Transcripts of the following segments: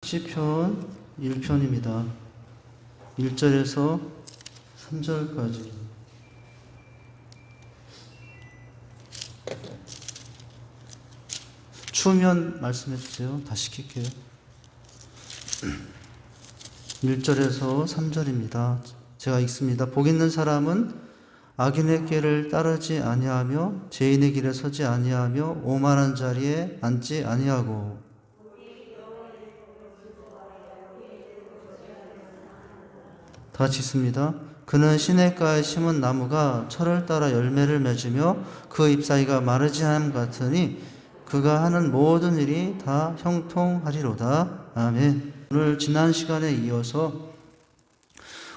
시편 1편입니다. 1절에서 3절까지. 추우면 말씀해 주세요. 다시 킬게요. 1절에서 3절입니다. 제가 읽습니다. 복 있는 사람은 악인의 길을 따르지 아니하며 죄인의 길에 서지 아니하며 오만한 자리에 앉지 아니하고 다 같이 있습니다. 그는 시냇가에 심은 나무가 철을 따라 열매를 맺으며 그 잎사귀가 마르지 않음 같으니 그가 하는 모든 일이 다 형통하리로다. 아멘. 오늘 지난 시간에 이어서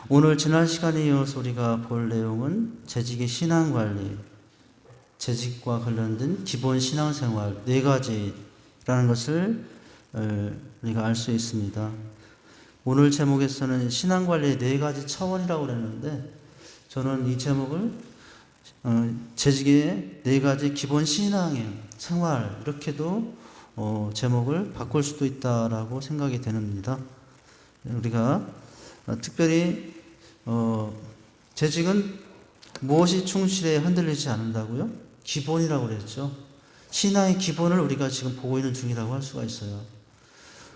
우리가 볼 내용은 재직의 신앙관리, 재직과 관련된 기본 신앙생활 4가지라는 것을 우리가 알 수 있습니다. 오늘 제목에서는 신앙관리의 4가지 차원이라고 그랬는데 저는 이 제목을 재직의 4가지 기본 신앙의 생활 이렇게도 제목을 바꿀 수도 있다라고 생각이 됩니다. 우리가 특별히 재직은 무엇이 충실해 흔들리지 않는다고요? 기본이라고 그랬죠. 신앙의 기본을 우리가 지금 보고 있는 중이라고 할 수가 있어요.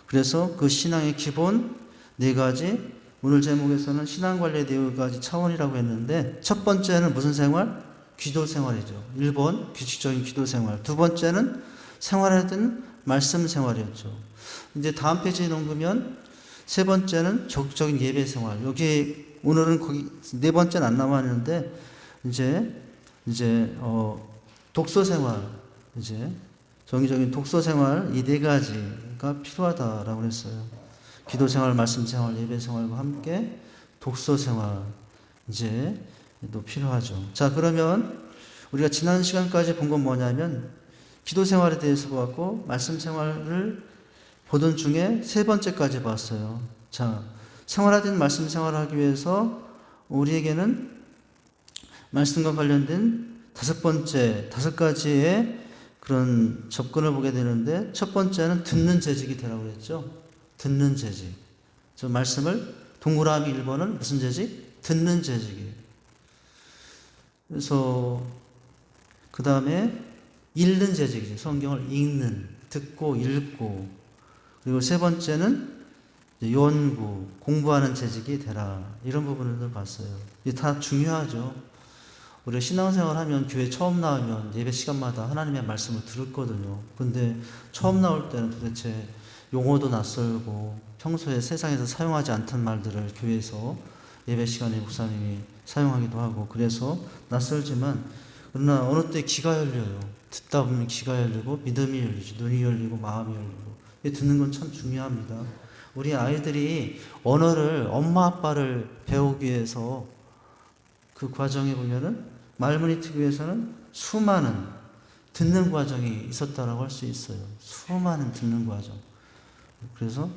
그래서 그 신앙의 기본 4가지, 오늘 제목에서는 신앙관리의 4가지 차원이라고 했는데 첫 번째는 무슨 생활? 기도 생활이죠. 1번 규칙적인 기도 생활. 두 번째는 생활하던 말씀 생활이었죠. 이제 다음 페이지에 넘기면 세 번째는 적극적인 예배 생활. 여기 오늘은 거기 4번째는 안 남았는데 이제 독서 생활, 이제 정기적인 독서 생활 이 4가지가 필요하다라고 했어요. 기도 생활, 말씀 생활, 예배 생활과 함께 독서 생활 이제 또 필요하죠. 자, 그러면 우리가 지난 시간까지 본 건 뭐냐면 기도 생활에 대해서 보았고 말씀 생활을 보던 중에 3번째까지 봤어요. 자, 생활화된 말씀 생활을 하기 위해서 우리에게는 말씀과 관련된 5가지의 그런 접근을 보게 되는데 첫 번째는 듣는 재직이 되라고 그랬죠. 듣는 재직. 저 말씀을 동그라미 1번은 무슨 재직? 듣는 재직이에요. 그래서 그 다음에 읽는 재직이죠. 성경을 읽는, 듣고 읽고. 그리고 3번째는 연구, 공부하는 재직이 되라. 이런 부분을 봤어요. 이게 다 중요하죠. 우리가 신앙생활 하면 교회 처음 나오면 예배 시간마다 하나님의 말씀을 들었거든요. 근데 처음 나올 때는 도대체 용어도 낯설고 평소에 세상에서 사용하지 않던 말들을 교회에서 예배 시간에 목사님이 사용하기도 하고 그래서 낯설지만 그러나 어느 때 귀가 열려요. 듣다 보면 귀가 열리고 믿음이 열리죠. 눈이 열리고 마음이 열리고 듣는 건 참 중요합니다. 우리 아이들이 언어를 엄마 아빠를 배우기 위해서 그 과정에 보면은 말문이 트기위해서는 수많은 듣는 과정이 있었다라고 할 수 있어요. 수많은 듣는 과정. 그래서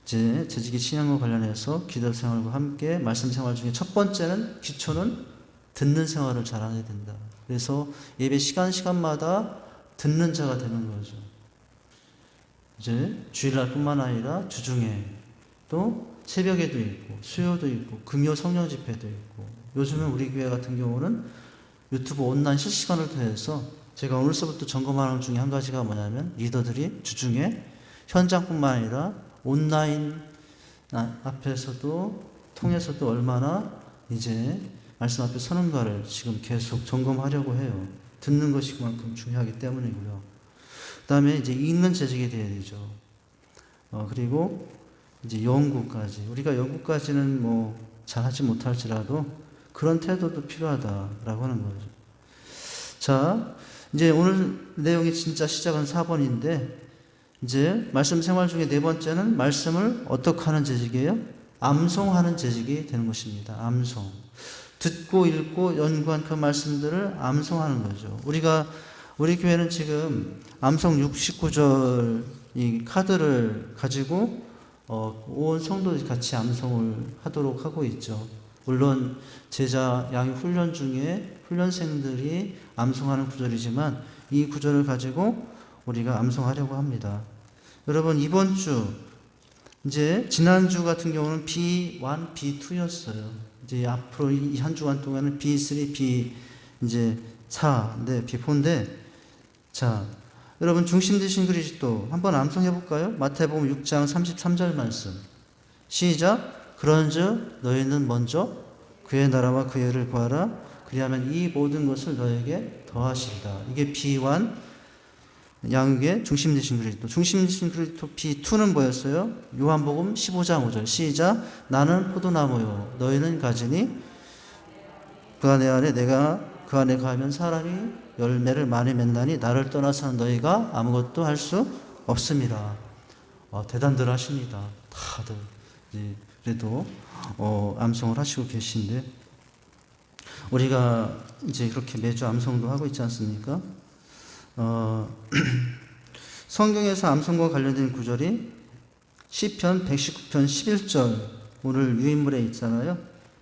제 재직의 신앙과 관련해서 기도 생활과 함께 말씀 생활 중에 첫 번째는 기초는 듣는 생활을 잘하게 된다. 그래서 예배 시간마다 듣는 자가 되는 거죠. 이제 주일날뿐만 아니라 주중에 또 새벽에도 있고 수요도 있고 금요 성령 집회도 있고 요즘은 우리 교회 같은 경우는 유튜브 온라인 실시간을 통해서 제가 오늘서부터 점검하는 중에 한 가지가 뭐냐면 리더들이 주중에 현장뿐만 아니라 온라인 앞에서도 통해서도 얼마나 이제 말씀 앞에 서는가를 지금 계속 점검하려고 해요. 듣는 것이 그만큼 중요하기 때문이고요. 그 다음에 이제 읽는 재직이 되어야 되죠. 그리고 이제 연구까지. 우리가 연구까지는 뭐 잘하지 못할지라도 그런 태도도 필요하다라고 하는 거죠. 자, 이제 오늘 내용이 진짜 시작은 4번인데 이제 말씀 생활 중에 4번째는 말씀을 어떻게 하는 재직이에요? 암송하는 재직이 되는 것입니다. 암송. 듣고 읽고 연구한 그 말씀들을 암송하는 거죠. 우리 교회는 지금 암송 69절 이 카드를 가지고 온 성도들이 같이 암송을 하도록 하고 있죠. 물론 제자 양육 훈련 중에 훈련생들이 암송하는 구절이지만 이 구절을 가지고 우리가 암송하려고 합니다. 여러분, 이번 주, 이제 지난주 같은 경우는 B1, B2였어요. 이제 앞으로 이 한 주간 동안은 B3, B 이제 4, 네, B4인데, 자, 여러분 중심 되신 그리스도 한번 암송해 볼까요? 마태복음 6장 33절 말씀. 시작. 그런즉 너희는 먼저 그의 나라와 그의 의를 구하라. 그리하면 이 모든 것을 너에게 더하시리라. 이게 B1 양육의 중심 되신 그리스도. 중심 되신 그리스도 B2는 뭐였어요? 요한복음 15장 5절. 시작. 나는 포도나무요 너희는 가지니 그 안에 내가 그 안에 가면 사람이 열매를 많이 맺나니 나를 떠나서는 너희가 아무것도 할 수 없습니다. 대단들 하십니다. 다들 그래도 암송을 하시고 계신데, 우리가 이제 그렇게 매주 암송도 하고 있지 않습니까? 성경에서 암송과 관련된 구절이 시편 119편 11절 오늘 유인물에 있잖아요.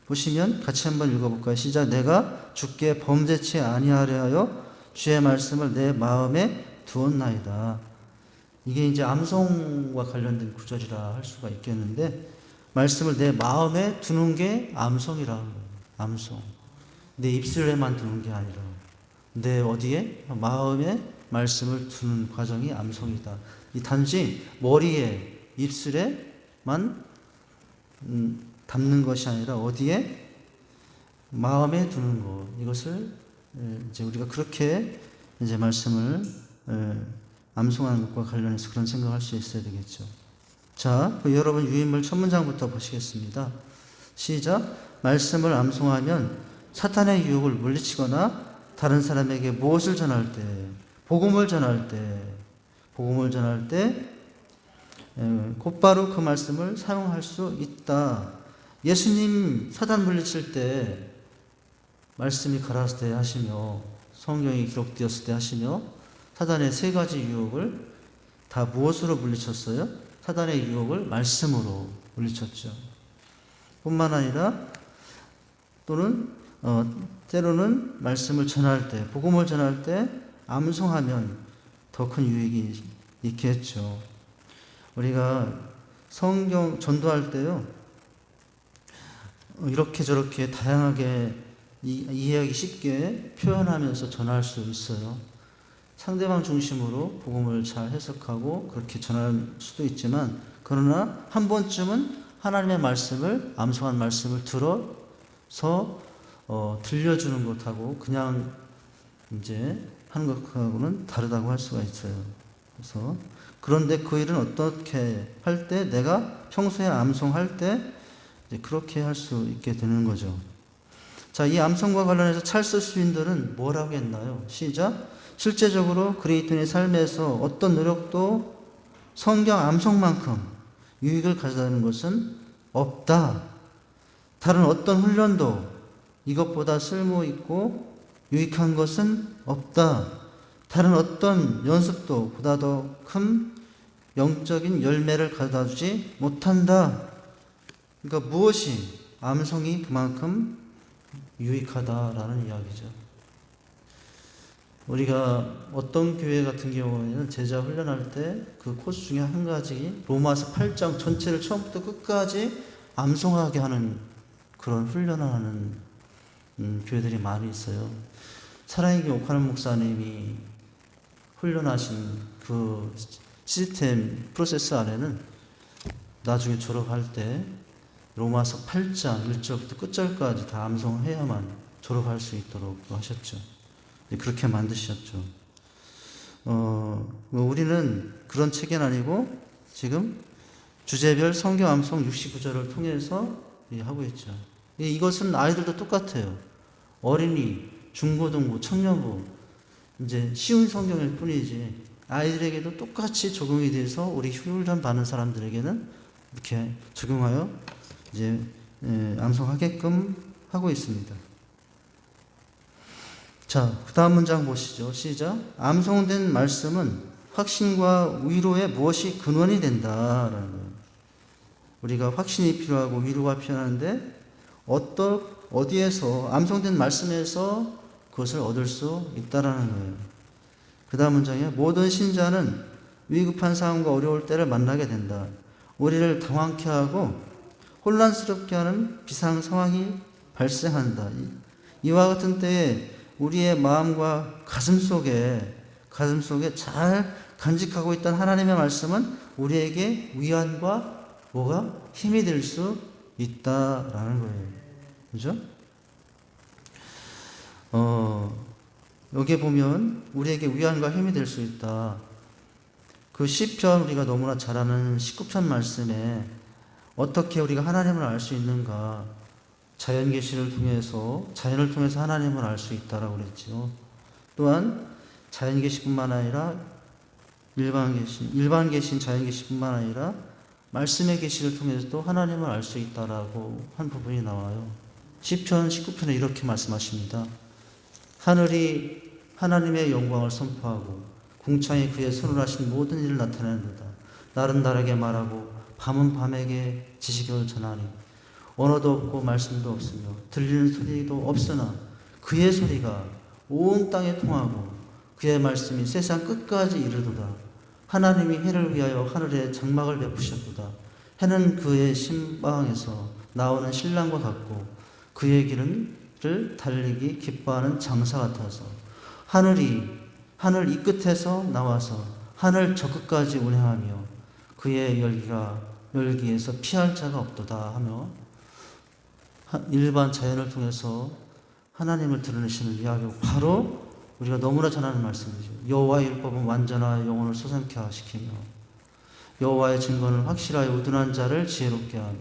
보시면 같이 한번 읽어볼까요? 시작. 내가 주께 범죄치 아니하려 하여 주의 말씀을 내 마음에 두었나이다. 이게 이제 암송과 관련된 구절이라 할 수가 있겠는데, 말씀을 내 마음에 두는 게 암송이라는 거예요. 암송. 내 입술에만 두는 게 아니라 내 어디에? 마음에 말씀을 두는 과정이 암송이다. 이 단지 머리에 입술에만 담는 것이 아니라 어디에? 마음에 두는 것. 이것을 이제 우리가 그렇게 이제 말씀을 암송하는 것과 관련해서 그런 생각을 할 수 있어야 되겠죠. 자, 여러분 유인물 첫 문장부터 보시겠습니다. 시작. 말씀을 암송하면 사탄의 유혹을 물리치거나 다른 사람에게 무엇을 전할 때, 복음을 전할 때 곧바로 그 말씀을 사용할 수 있다. 예수님 사단 물리칠 때 말씀이 가라사대 때 하시며 성경이 기록되었을 때 하시며 사단의 세 가지 유혹을 다 무엇으로 물리쳤어요? 사단의 유혹을 말씀으로 물리쳤죠. 뿐만 아니라 또는 때로는 말씀을 전할 때, 복음을 전할 때 암송하면 더 큰 유익이 있겠죠. 우리가 성경 전도할 때요, 이렇게 저렇게 다양하게 이해하기 쉽게 표현하면서 전할 수 있어요. 상대방 중심으로 복음을 잘 해석하고 그렇게 전할 수도 있지만, 그러나 한 번쯤은 하나님의 말씀을, 암송한 말씀을 들어서 들려주는 것하고 그냥 이제 하는 것하고는 다르다고 할 수가 있어요. 그래서 그런데 그 일은 어떻게 할 때, 내가 평소에 암송할 때 이제 그렇게 할 수 있게 되는 거죠. 자, 이 암송과 관련해서 찰스 스윈들은 뭐라고 했나요? 시작. 실제적으로 그레이튼의 삶에서 어떤 노력도 성경 암송만큼 유익을 가져다는 것은 없다. 다른 어떤 훈련도 이것보다 쓸모있고 유익한 것은 없다. 다른 어떤 연습도 보다 더 큰 영적인 열매를 가져다주지 못한다. 그러니까 무엇이? 암송이 그만큼 유익하다라는 이야기죠. 우리가 어떤 교회 같은 경우에는 제자 훈련할 때 그 코스 중에 한 가지, 로마서 8장 전체를 처음부터 끝까지 암송하게 하는 그런 훈련을 하는 교회들이 많이 있어요. 사랑의 교회 옥하는 목사님이 훈련하신 그 시스템 프로세스 안에는 나중에 졸업할 때 로마서 8장 1절부터 끝절까지 다 암송해야만 졸업할 수 있도록 하셨죠. 그렇게 만드셨죠. 우리는 그런 책은 아니고 지금 주제별 성경 암송 69절을 통해서 하고 있죠. 이것은 아이들도 똑같아요. 어린이, 중고등부, 청년부, 이제 쉬운 성경일 뿐이지 아이들에게도 똑같이 적용이 돼서 우리 훈련 받는 사람들에게는 이렇게 적용하여 이제 암송하게끔 하고 있습니다. 자, 그 다음 문장 보시죠. 시작. 암송된 말씀은 확신과 위로의 무엇이 근원이 된다라는 거예요. 우리가 확신이 필요하고 위로가 필요한데 어디에서 암송된 말씀에서 그것을 얻을 수 있다라는 거예요. 그 다음 문장에 모든 신자는 위급한 상황과 어려울 때를 만나게 된다. 우리를 당황케 하고 혼란스럽게 하는 비상 상황이 발생한다. 이와 같은 때에 우리의 마음과 가슴 속에 잘 간직하고 있던 하나님의 말씀은 우리에게 위안과 뭐가 힘이 될 수 있다라는 거예요. 그죠? 여기에 보면 우리에게 위안과 힘이 될 수 있다. 그 시편 우리가 너무나 잘 아는 19편 말씀에 어떻게 우리가 하나님을 알 수 있는가? 자연 계시를 통해서 자연을 통해서 하나님을 알 수 있다라고 그랬죠. 또한 자연 계시뿐만 아니라 일반 계신 자연 계시뿐만 아니라 말씀의 계시를 통해서도 하나님을 알 수 있다라고 한 부분이 나와요. 시편 19편에 이렇게 말씀하십니다. 하늘이 하나님의 영광을 선포하고 궁창이 그의 손을 하신 모든 일을 나타내는도다. 날은 날에게 말하고 밤은 밤에게 지식을 전하니 언어도 없고 말씀도 없으며 들리는 소리도 없으나 그의 소리가 온 땅에 통하고 그의 말씀이 세상 끝까지 이르도다. 하나님이 해를 위하여 하늘에 장막을 베푸셨도다. 해는 그의 신방에서 나오는 신랑과 같고 그의 길을 달리기 기뻐하는 장사 같아서 하늘 이 끝에서 나와서 하늘 저 끝까지 운행하며 그의 열기에서 피할 자가 없도다 하며 일반 자연을 통해서 하나님을 드러내시는 이야기고 바로 우리가 너무나 잘 아는 말씀이죠. 여호와의 율법은 완전하여 영혼을 솟아나게 하시키며 여호와의 증거는 확실하여 우둔한 자를 지혜롭게 하며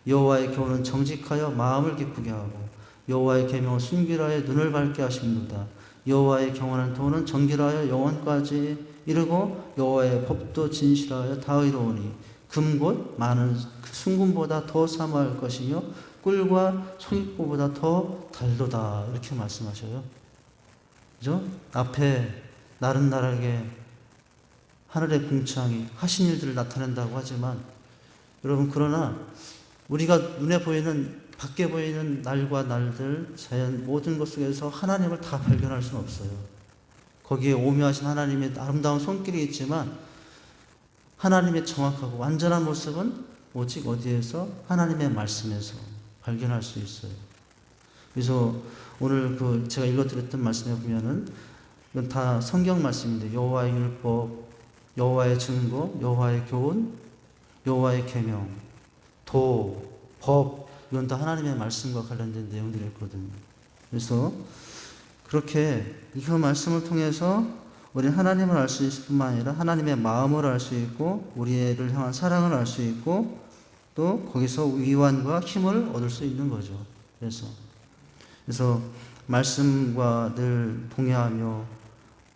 여호와의 교훈은 정직하여 마음을 기쁘게 하고 여호와의 계명은 순결하여 눈을 밝게 하십니다. 여호와의 경건한 도는 정결하여 영원까지 이르고 여호와의 법도 진실하여 다 의로우니 금곧 많은 순금보다 더 사모할 것이며 꿀과 송이보보다 더 달도다. 이렇게 말씀하셔요. 그죠? 앞에 날은 날에게 하늘의 궁창이 하신 일들을 나타낸다고 하지만 여러분 그러나 우리가 눈에 보이는 밖에 보이는 날과 날들 자연 모든 것 속에서 하나님을 다 발견할 수는 없어요. 거기에 오묘하신 하나님의 아름다운 손길이 있지만 하나님의 정확하고 완전한 모습은 오직 어디에서? 하나님의 말씀에서 발견할 수 있어요. 그래서 오늘 제가 읽어드렸던 말씀에 보면은 이건 다 성경 말씀인데 여호와의 율법, 여호와의 증거, 여호와의 교훈, 여호와의 계명, 도, 법 이건 다 하나님의 말씀과 관련된 내용들이었거든요. 그래서 그렇게 그 말씀을 통해서 우리는 하나님을 알 수 있을 뿐만 아니라 하나님의 마음을 알 수 있고 우리를 향한 사랑을 알 수 있고 또 거기서 위안과 힘을 얻을 수 있는 거죠. 그래서 말씀과 늘 동의하며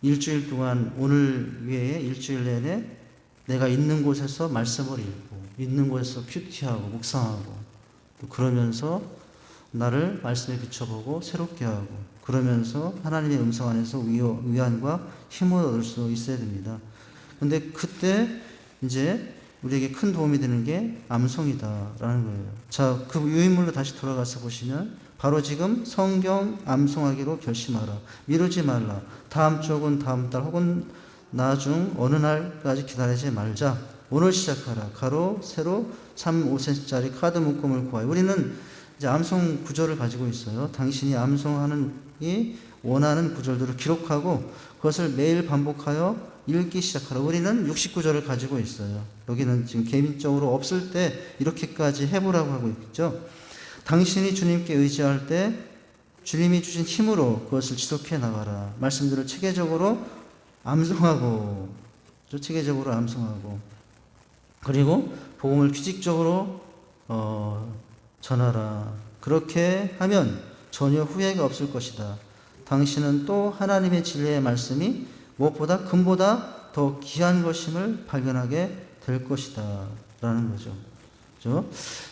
일주일 동안 오늘 외에 일주일 내내 내가 있는 곳에서 말씀을 읽고 있는 곳에서 큐티하고 묵상하고 또 그러면서 나를 말씀에 비춰보고 새롭게 하고 그러면서 하나님의 음성 안에서 위안과 힘을 얻을 수 있어야 됩니다. 그런데 그때 이제 우리에게 큰 도움이 되는 게 암송이다라는 거예요. 자, 그 유인물로 다시 돌아가서 보시면 바로 지금 성경 암송하기로 결심하라. 미루지 말라. 다음 주 혹은 다음 달 혹은 나중 어느 날까지 기다리지 말자. 오늘 시작하라. 가로, 세로 3, 5cm짜리 카드 묶음을 구하여. 우리는 이제 암송 구절을 가지고 있어요. 당신이 암송하는 이 원하는 구절들을 기록하고 그것을 매일 반복하여 읽기 시작하라. 우리는 69절을 가지고 있어요. 여기는 지금 개인적으로 없을 때 이렇게까지 해보라고 하고 있죠. 당신이 주님께 의지할 때 주님이 주신 힘으로 그것을 지속해 나가라. 말씀들을 체계적으로 암송하고 그리고 복음을 규칙적으로 전하라. 그렇게 하면 전혀 후회가 없을 것이다. 당신은 또 하나님의 진리의 말씀이 무엇보다 금보다 더 귀한 것임을 발견하게 될 것이다. 라는 거죠. 그렇죠?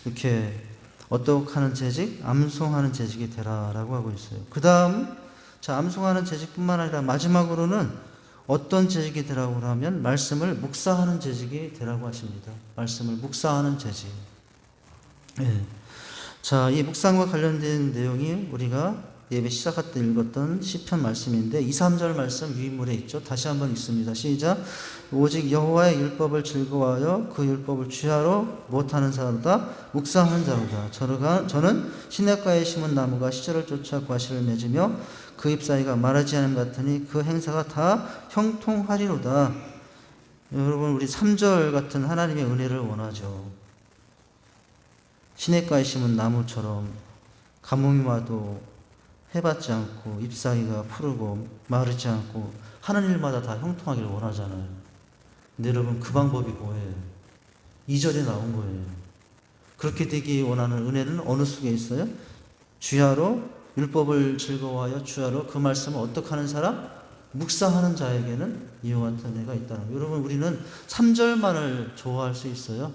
이렇게 어떻게 하는 재직? 암송하는 재직이 되라. 라고 하고 있어요. 그 다음, 자, 암송하는 재직뿐만 아니라 마지막으로는 어떤 재직이 되라고 하면 말씀을 묵상하는 재직이 되라고 하십니다. 말씀을 묵상하는 재직. 네. 자, 이 묵상과 관련된 내용이 우리가 예배 시작할 때 읽었던 시편 말씀인데 2, 3절 말씀 위인물에 있죠. 다시 한번 읽습니다. 시작. 오직 여호와의 율법을 즐거워하여 그 율법을 취하러 못하는 자로다 묵상하는 자로다. 저는 시냇가에 심은 나무가 시절을 쫓아 과실을 맺으며 그 잎사이가 마르지 않음 같으니 그 행사가 다 형통하리로다. 여러분, 우리 3절 같은 하나님의 은혜를 원하죠. 시냇가에 심은 나무처럼 가뭄이 와도 해받지 않고 잎사귀가 푸르고 마르지 않고 하는 일마다 다 형통하기를 원하잖아요. 근데 여러분, 그 방법이 뭐예요? 2절에 나온 거예요. 그렇게 되기 원하는 은혜는 어느 속에 있어요? 주야로 율법을 즐거워하여 주야로 그 말씀을 어떻게 하는 사람? 묵상하는 자에게는 이와 같은 은혜가 있다는 거예요. 여러분, 우리는 3절만을 좋아할 수 있어요.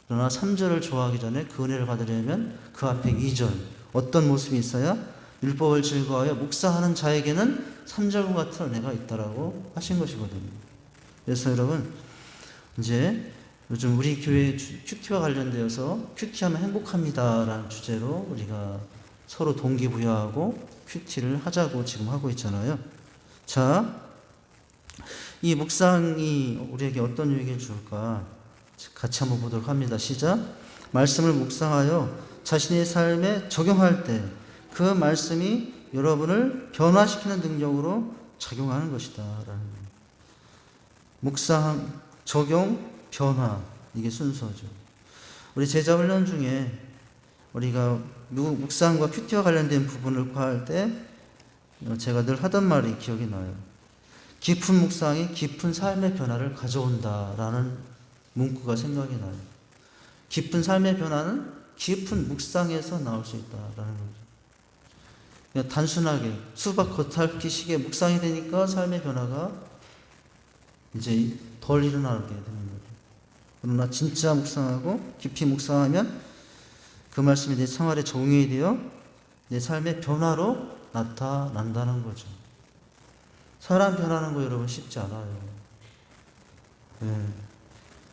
그러나 3절을 좋아하기 전에 그 은혜를 받으려면 그 앞에 2절 어떤 모습이 있어야? 율법을 즐거워하여 묵상하는 자에게는 3절과 같은 은혜가 있다라고 하신 것이거든요. 그래서 여러분, 이제 요즘 우리 교회 큐티와 관련되어서 큐티하면 행복합니다라는 주제로 우리가 서로 동기부여하고 큐티를 하자고 지금 하고 있잖아요. 자, 이 묵상이 우리에게 어떤 유익을 줄까? 같이 한번 보도록 합니다. 시작. 말씀을 묵상하여 자신의 삶에 적용할 때 그 말씀이 여러분을 변화시키는 능력으로 작용하는 것이다. 라는 묵상, 적용, 변화, 이게 순서죠. 우리 제자 훈련 중에 우리가 묵상과 큐티와 관련된 부분을 구할 때 제가 늘 하던 말이 기억이 나요. 깊은 묵상이 깊은 삶의 변화를 가져온다라는 문구가 생각이 나요. 깊은 삶의 변화는 깊은 묵상에서 나올 수 있다라는 거죠. 그냥 단순하게 수박 겉핥기식의 묵상이 되니까 삶의 변화가 이제 덜 일어나게 되는 거죠. 그러나 진짜 묵상하고 깊이 묵상하면 그 말씀이 내 생활에 적용이 되어 내 삶의 변화로 나타난다는 거죠. 사람 변하는 거 여러분 쉽지 않아요. 네.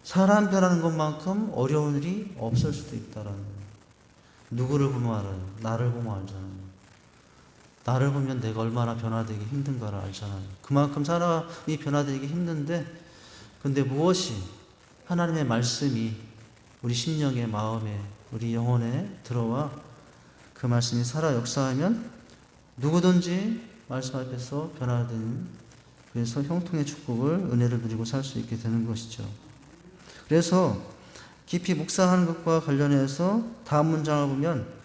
사람 변하는 것만큼 어려운 일이 없을 수도 있다라는 거예요. 누구를 보면 알아요? 나를 보면 알잖아요. 나를 보면 내가 얼마나 변화되기 힘든가를 알잖아요. 그만큼 사람이 변화되기 힘든데, 근데 무엇이 하나님의 말씀이 우리 심령의 마음에 우리 영혼에 들어와 그 말씀이 살아 역사하면 누구든지 말씀 앞에서 변화되는, 그래서 형통의 축복을 은혜를 누리고 살 수 있게 되는 것이죠. 그래서 깊이 묵상하는 것과 관련해서 다음 문장을 보면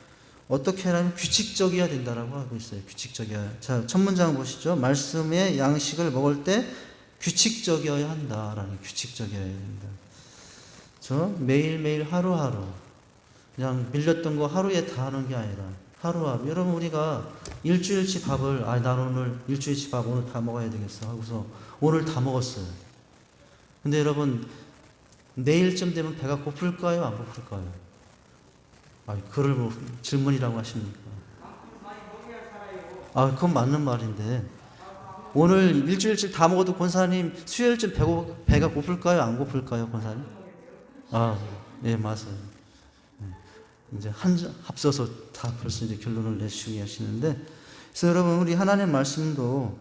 어떻게 하면 규칙적이어야 된다라고 하고 있어요. 규칙적이어야. 자, 첫 문장 보시죠. 말씀의 양식을 먹을 때 규칙적이어야 한다라는, 규칙적이어야 된다. 저 매일매일 하루하루 그냥 밀렸던 거 하루에 다 하는 게 아니라 하루하루. 여러분, 우리가 일주일치 밥을 난 오늘 일주일치 밥 오늘 다 먹어야 되겠어 하고서 오늘 다 먹었어요. 근데 여러분, 내일쯤 되면 배가 고플까요? 안 고플까요? 그걸 뭐 질문이라고 하십니까? 그건 맞는 말인데, 오늘 일주일쯤 다 먹어도 권사님 수요일쯤 배가 고플까요? 안 고플까요, 권사님? 예, 맞아요. 이제 합쳐서 다 벌써 이제 결론을 내시고 하시는데, 그래서 여러분, 우리 하나님의 말씀도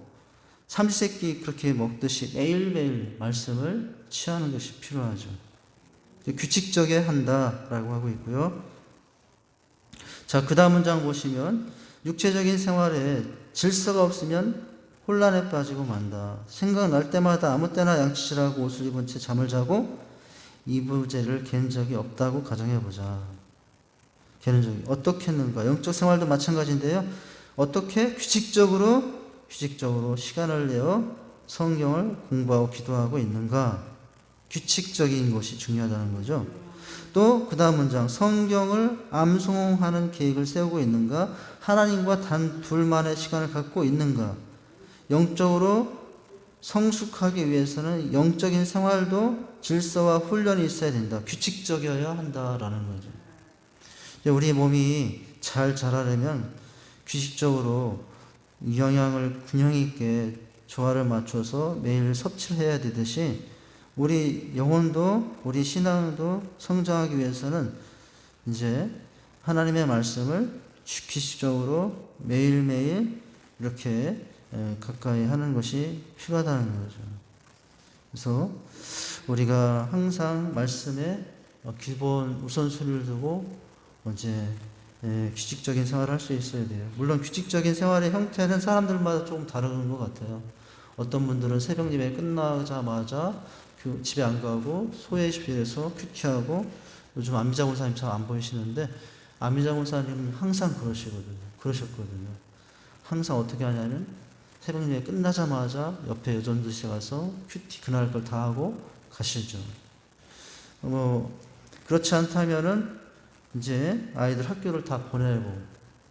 삼시세끼 그렇게 먹듯이 매일매일 말씀을 취하는 것이 필요하죠. 규칙적이어야 한다라고 하고 있고요. 자, 그 다음 문장 보시면 육체적인 생활에 질서가 없으면 혼란에 빠지고 만다. 생각날 때마다 아무 때나 양치질하고 옷을 입은 채 잠을 자고 이부제를 갠 적이 없다고 가정해보자. 개는 적이 어떻게 했는가? 영적 생활도 마찬가지인데요. 어떻게 규칙적으로 시간을 내어 성경을 공부하고 기도하고 있는가? 규칙적인 것이 중요하다는 거죠. 또 그 다음 문장, 성경을 암송하는 계획을 세우고 있는가? 하나님과 단 둘만의 시간을 갖고 있는가? 영적으로 성숙하기 위해서는 영적인 생활도 질서와 훈련이 있어야 된다. 규칙적이어야 한다라는 거죠. 우리 몸이 잘 자라려면 규칙적으로 영양을 균형 있게 조화를 맞춰서 매일 섭취를 해야 되듯이 우리 영혼도 우리 신앙도 성장하기 위해서는 이제 하나님의 말씀을 규칙적으로 매일매일 이렇게 가까이 하는 것이 필요하다는 거죠. 그래서 우리가 항상 말씀에 기본 우선순위를 두고 이제 규칙적인 생활을 할 수 있어야 돼요. 물론 규칙적인 생활의 형태는 사람들마다 조금 다른 것 같아요. 어떤 분들은 새벽 예배 끝나자마자 집에 안 가고 소외집에서 큐티하고, 요즘 안미자 목사님 잘 안 보이시는데 안미자 목사님은 항상 그러셨거든요. 항상 어떻게 하냐면 새벽 예배 끝나자마자 옆에 여전도시 가서 큐티 그날 걸 다 하고 가시죠. 그렇지 않다면은 이제 아이들 학교를 다 보내고,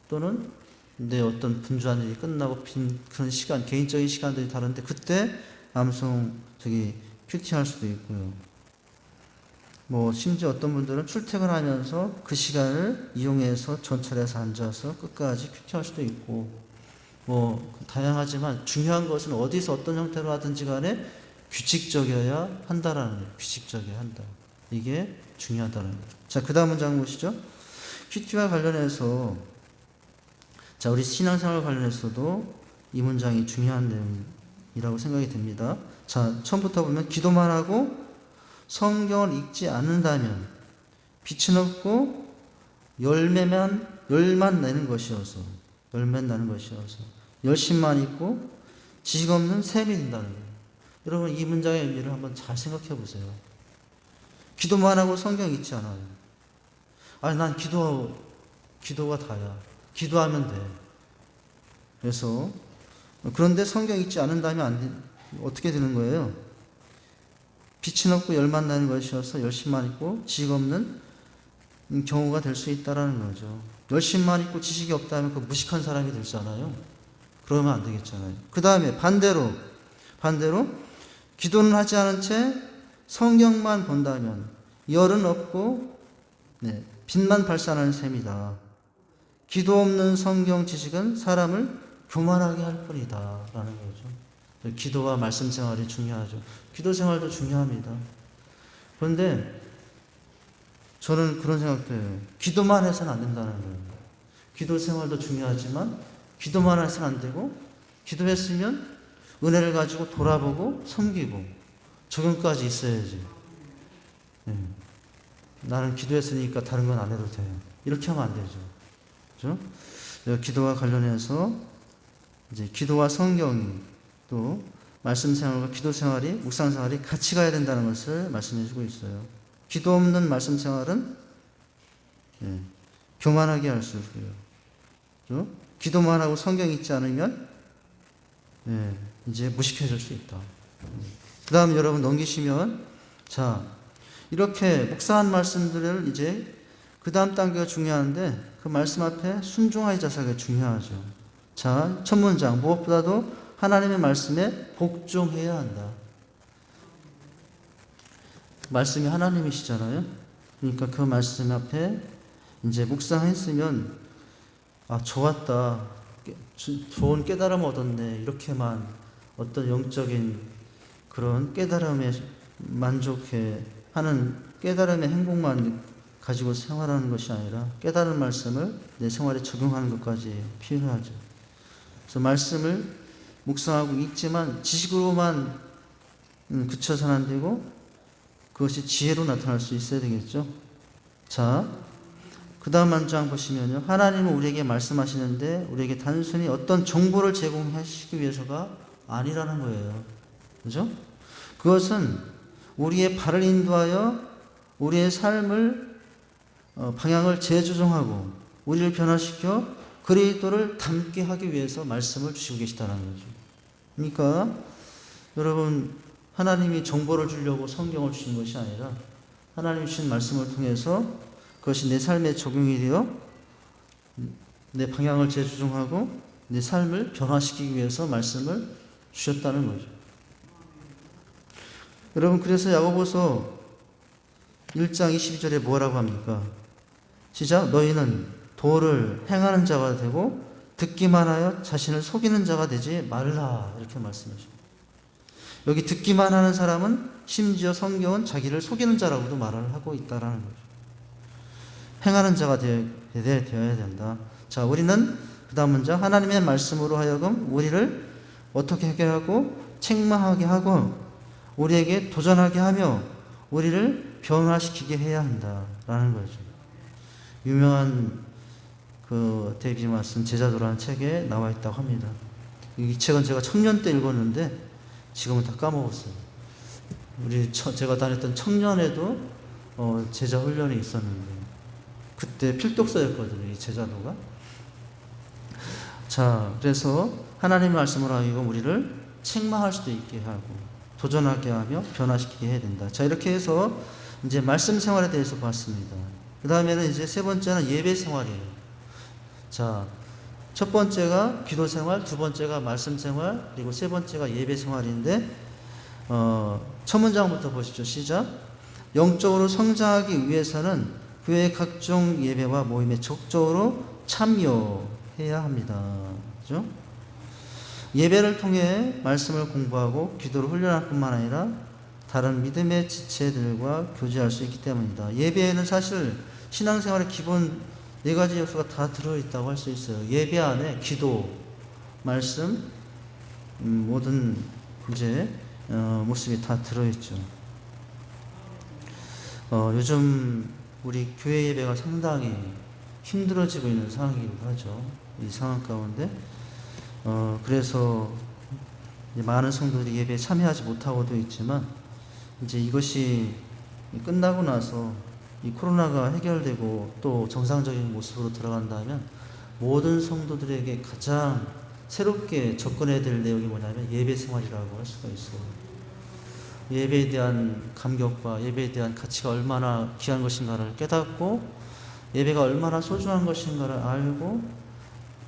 또는 내 어떤 분주한 일이 끝나고 빈 그런 시간, 개인적인 시간들이 다른데 그때 큐티할 수도 있고요. 심지어 어떤 분들은 출퇴근하면서 그 시간을 이용해서 전철에서 앉아서 끝까지 큐티할 수도 있고, 다양하지만 중요한 것은 어디서 어떤 형태로 하든지 간에 규칙적이어야 한다라는 거예요. 규칙적이어야 한다. 이게 중요하다는 거죠. 자, 그 다음 문장 보시죠. 큐티와 관련해서, 자, 우리 신앙생활 관련해서도 이 문장이 중요한 내용이라고 생각이 됩니다. 자, 처음부터 보면 기도만 하고 성경을 읽지 않는다면 빛은 없고 열만 나는 것이어서 열심만 있고 지식 없는 셈이 된다는 거예요. 여러분, 이 문장의 의미를 한번 잘 생각해 보세요. 기도만 하고 성경 읽지 않아요. 아니, 난 기도가 다야. 기도하면 돼. 그래서 그런데 성경 읽지 않는다면 어떻게 되는 거예요? 빛은 없고 열만 나는 것이어서 열심만 있고 지식 없는 경우가 될 수 있다라는 거죠. 열심만 있고 지식이 없다면 그 무식한 사람이 되잖아요. 그러면 안 되겠잖아요. 그 다음에 반대로 기도는 하지 않은 채 성경만 본다면 열은 없고 빛만 발산하는 셈이다. 기도 없는 성경 지식은 사람을 교만하게 할 뿐이다 라는 거죠. 기도와 말씀 생활이 중요하죠. 기도 생활도 중요합니다. 그런데 저는 그런 생각도 해요. 기도만 해서는 안 된다는 거예요. 기도 생활도 중요하지만 기도만 해서는 안 되고, 기도했으면 은혜를 가지고 돌아보고 섬기고 적용까지 있어야지. 나는 기도했으니까 다른 건 안 해도 돼. 이렇게 하면 안 되죠. 그렇죠? 기도와 관련해서 이제 기도와 성경이, 또 말씀 생활과 기도 생활이, 묵상 생활이 같이 가야 된다는 것을 말씀해 주고 있어요. 기도 없는 말씀 생활은 교만하게 할 수 있고요. 그렇죠? 기도만 하고 성경 읽지 않으면 이제 무식해질 수 있다. 그 다음 여러분 넘기시면, 자, 이렇게 묵상한 말씀들을 이제 그 다음 단계가 중요한데, 그 말씀 앞에 순종하의 자세가 중요하죠. 자, 첫 문장, 무엇보다도 하나님의 말씀에 복종해야 한다. 말씀이 하나님이시잖아요. 그러니까 그 말씀 앞에 이제 묵상했으면, 좋았다, 좋은 깨달음 얻었네, 이렇게만 어떤 영적인 그런 깨달음에 만족해 하는 깨달음의 행복만 가지고 생활하는 것이 아니라 깨달은 말씀을 내 생활에 적용하는 것까지 필요하죠. 그래서 말씀을 묵상하고 읽지만 지식으로만 그쳐서는 안 되고, 그것이 지혜로 나타날 수 있어야 되겠죠. 자, 그 다음 문장 보시면요. 하나님은 우리에게 말씀하시는데 우리에게 단순히 어떤 정보를 제공하시기 위해서가 아니라는 거예요. 그죠? 그것은 우리의 발을 인도하여 우리의 삶을 방향을 재조정하고 우리를 변화시켜 그리스도를 닮게 하기 위해서 말씀을 주시고 계시다는 거죠. 그러니까 여러분, 하나님이 정보를 주려고 성경을 주신 것이 아니라 하나님이 주신 말씀을 통해서 그것이 내 삶에 적용이 되어 내 방향을 재조정하고 내 삶을 변화시키기 위해서 말씀을 주셨다는 거죠. 여러분, 그래서 야고보서 1장 22절에 뭐라고 합니까? 시작. 너희는 도를 행하는 자가 되고 듣기만 하여 자신을 속이는 자가 되지 말라, 이렇게 말씀하십니다. 여기 듣기만 하는 사람은 심지어 성경은 자기를 속이는 자라고도 말을 하고 있다라는 거죠. 행하는 자가 되어야 된다. 자, 우리는 그 다음 문장, 하나님의 말씀으로 하여금 우리를 어떻게 하게 하고 책망하게 하고 우리에게 도전하게 하며 우리를 변화시키게 해야 한다라는 거죠. 유명한 그 데이비드 마슨 제자도라는 책에 나와 있다고 합니다. 이 책은 제가 청년 때 읽었는데 지금은 다 까먹었어요. 제가 다녔던 청년에도 제자 훈련이 있었는데 그때 필독서였거든요, 이 제자도가. 자, 그래서 하나님의 말씀으로 하여금 우리를 책망할 수도 있게 하고 도전하게 하며 변화시키게 해야 된다. 자, 이렇게 해서 이제 말씀 생활에 대해서 봤습니다. 그 다음에는 이제 세 번째는 예배 생활이에요. 자, 첫 번째가 기도 생활, 두 번째가 말씀 생활, 그리고 세 번째가 예배 생활인데, 첫 문장부터 보시죠. 시작. 영적으로 성장하기 위해서는 교회의 각종 예배와 모임에 적극적으로 참여해야 합니다. 그죠? 예배를 통해 말씀을 공부하고 기도를 훈련할 뿐만 아니라 다른 믿음의 지체들과 교제할 수 있기 때문이다. 예배에는 사실 신앙생활의 기본 네 가지 요소가 다 들어있다고 할 수 있어요. 예배 안에 기도, 말씀, 모든 이제 모습이 다 들어있죠. 요즘 우리 교회 예배가 상당히 힘들어지고 있는 상황이기도 하죠. 이 상황 가운데 그래서 많은 성도들이 예배에 참여하지 못하고도 있지만 이제 이것이 끝나고 나서 이 코로나가 해결되고 또 정상적인 모습으로 들어간다면 모든 성도들에게 가장 새롭게 접근해야 될 내용이 뭐냐면 예배 생활이라고 할 수가 있어요. 예배에 대한 감격과 예배에 대한 가치가 얼마나 귀한 것인가를 깨닫고 예배가 얼마나 소중한 것인가를 알고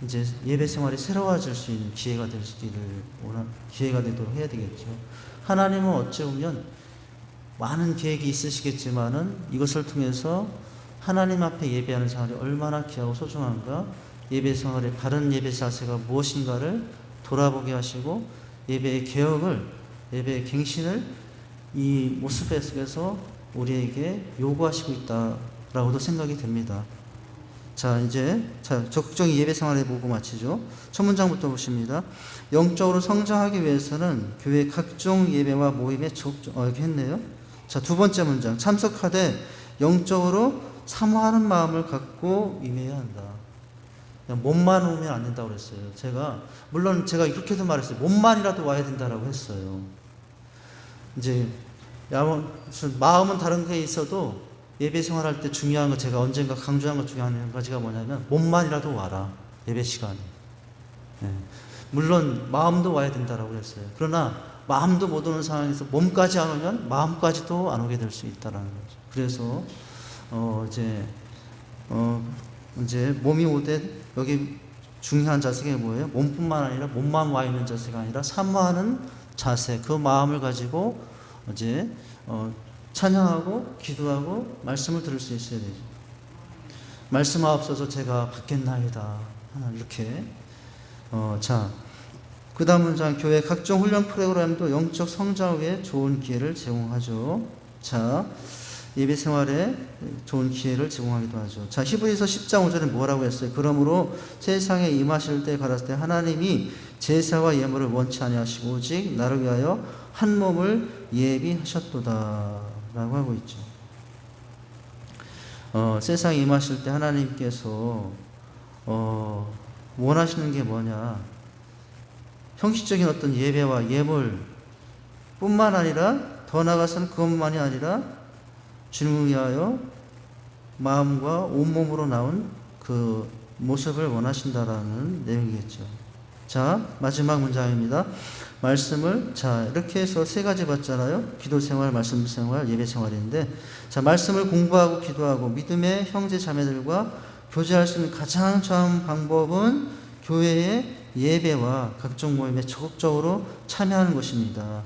이제 예배 생활이 새로워질 수 있는 기회가 되도록 해야 되겠죠. 하나님은 어찌 보면 많은 계획이 있으시겠지만은 이것을 통해서 하나님 앞에 예배하는 생활이 얼마나 귀하고 소중한가, 예배 생활의 바른 예배 자세가 무엇인가를 돌아보게 하시고 예배의 개혁을, 예배의 갱신을 이 모습 속에서 우리에게 요구하시고 있다라고도 생각이 됩니다. 자, 이제 적극적인 예배 생활을 보고 마치죠. 첫 문장부터 보십니다. 영적으로 성장하기 위해서는 교회 각종 예배와 모임에 이렇게 했네요. 자, 두 번째 문장. 참석하되 영적으로 사모하는 마음을 갖고 임해야 한다. 그냥 몸만 오면 안 된다고 그랬어요. 물론 제가 이렇게도 말했어요. 몸만이라도 와야 된다라고 했어요. 이제 마음은 다른 게 있어도 예배 생활할 때 중요한 거, 제가 언젠가 강조한 것 중에 한 가지가 뭐냐면 몸만이라도 와라, 예배 시간에. 네. 물론 마음도 와야 된다라고 그랬어요. 그러나 마음도 못 오는 상황에서 몸까지 안 오면 마음까지도 안 오게 될 수 있다라는 거죠. 그래서 이제 몸이 오되 여기 중요한 자세가 뭐예요? 몸뿐만 아니라 몸만 와 있는 자세가 아니라 사모하는 자세, 그 마음을 가지고 이제 찬양하고 기도하고 말씀을 들을 수 있어야 되죠. 말씀하옵소서 제가 받겠나이다. 이렇게. 자, 그 다음 문장, 교회 각종 훈련 프로그램도 영적 성장 위에 좋은 기회를 제공하죠. 자, 예배 생활에 좋은 기회를 제공하기도 하죠. 자, 히브리서 10장 5절에 뭐라고 했어요? 그러므로 세상에 임하실 때 가라사 때 하나님이 제사와 예물을 원치 아니하시고 오직 나를 위하여 한 몸을 예비하셨도다 라고 하고 있죠. 세상에 임하실 때 하나님께서 원하시는 게 뭐냐? 형식적인 어떤 예배와 예물 뿐만 아니라 더 나아가서는 그것만이 아니라 주님을 위하여 마음과 온몸으로 나온 그 모습을 원하신다라는 내용이겠죠. 자, 마지막 문장입니다. 말씀을, 자, 이렇게 해서 세 가지 봤잖아요. 기도 생활, 말씀 생활, 예배 생활인데, 자, 말씀을 공부하고 기도하고 믿음의 형제 자매들과 교제할 수 있는 가장 좋은 방법은 교회의 예배와 각종 모임에 적극적으로 참여하는 것입니다.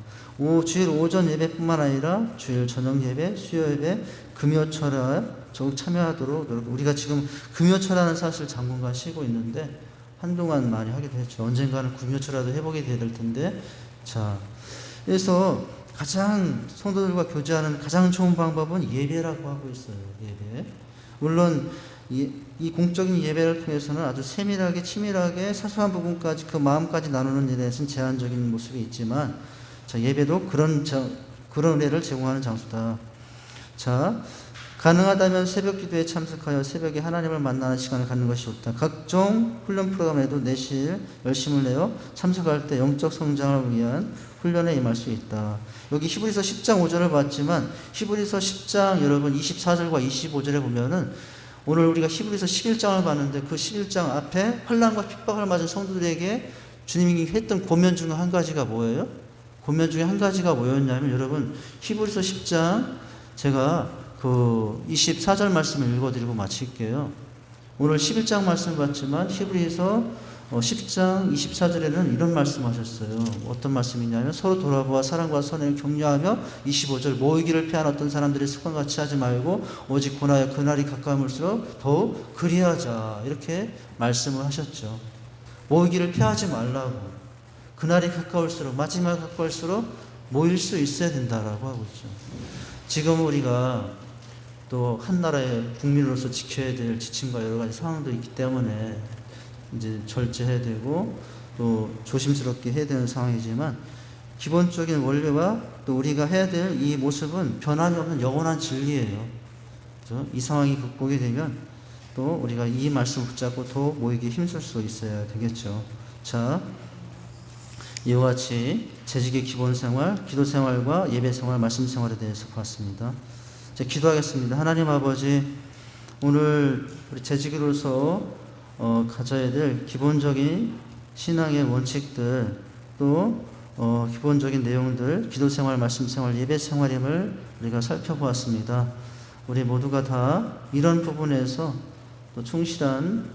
주일 오전 예배뿐만 아니라 주일 저녁 예배, 수요 예배, 금요철에 적극 참여하도록 우리가 지금 금요철하는 사실 당분간 쉬고 있는데 한동안 많이 하기도 했죠. 언젠가는 금요철라도 해보게 될 텐데, 자, 그래서 가장 성도들과 교제하는 가장 좋은 방법은 예배라고 하고 있어요. 예배. 물론 이 공적인 예배를 통해서는 아주 세밀하게 치밀하게 사소한 부분까지 그 마음까지 나누는 일에 대해서는 제한적인 모습이 있지만 자, 예배도 그런 은혜를 제공하는 장소다. 자, 가능하다면 새벽 기도에 참석하여 새벽에 하나님을 만나는 시간을 갖는 것이 좋다. 각종 훈련 프로그램에도 내실 열심을 내어 참석할 때 영적 성장을 위한 훈련에 임할 수 있다. 여기 히브리서 10장 5절을 봤지만 히브리서 10장 여러분 24절과 25절에 보면은 오늘 우리가 히브리서 11장을 봤는데 그 11장 앞에 환난과 핍박을 맞은 성도들에게 주님이 했던 고면 중에 한 가지가 뭐예요? 고면 중에 한 가지가 뭐였냐면 여러분 히브리서 10장 제가 그 24절 말씀을 읽어드리고 마칠게요. 오늘 11장 말씀 봤지만 히브리서 10장 24절에는 이런 말씀하셨어요. 어떤 말씀이냐면 서로 돌아보아 사랑과 선행을 격려하며 25절 모이기를 피한 어떤 사람들의 습관같이 하지 말고 오직 고나여 그날이 가까울수록 더욱 그리하자 이렇게 말씀을 하셨죠. 모이기를 피하지 말라고 그날이 가까울수록 마지막이 가까울수록 모일 수 있어야 된다라고 하고 있죠. 지금 우리가 또 한 나라의 국민으로서 지켜야 될 지침과 여러 가지 상황도 있기 때문에 이제 절제해야 되고 또 조심스럽게 해야 되는 상황이지만 기본적인 원리와 또 우리가 해야 될 이 모습은 변함이 없는 영원한 진리예요. 그렇죠? 이 상황이 극복이 되면 또 우리가 이 말씀을 붙잡고 더 모이기에 힘쓸 수 있어야 되겠죠. 자, 이와 같이 재직의 기본 생활, 기도 생활과 예배 생활, 말씀 생활에 대해서 봤습니다. 자, 기도하겠습니다. 하나님 아버지, 오늘 우리 재직으로서 가져야 될 기본적인 신앙의 원칙들 또 기본적인 내용들, 기도 생활, 말씀 생활, 예배 생활임을 우리가 살펴보았습니다. 우리 모두가 다 이런 부분에서 또 충실한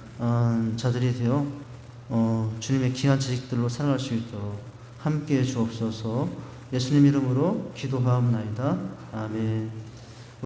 자들이 되어 주님의 귀한 재직들로 살아갈 수 있도록 함께해 주옵소서. 예수님 이름으로 기도하옵나이다. 아멘.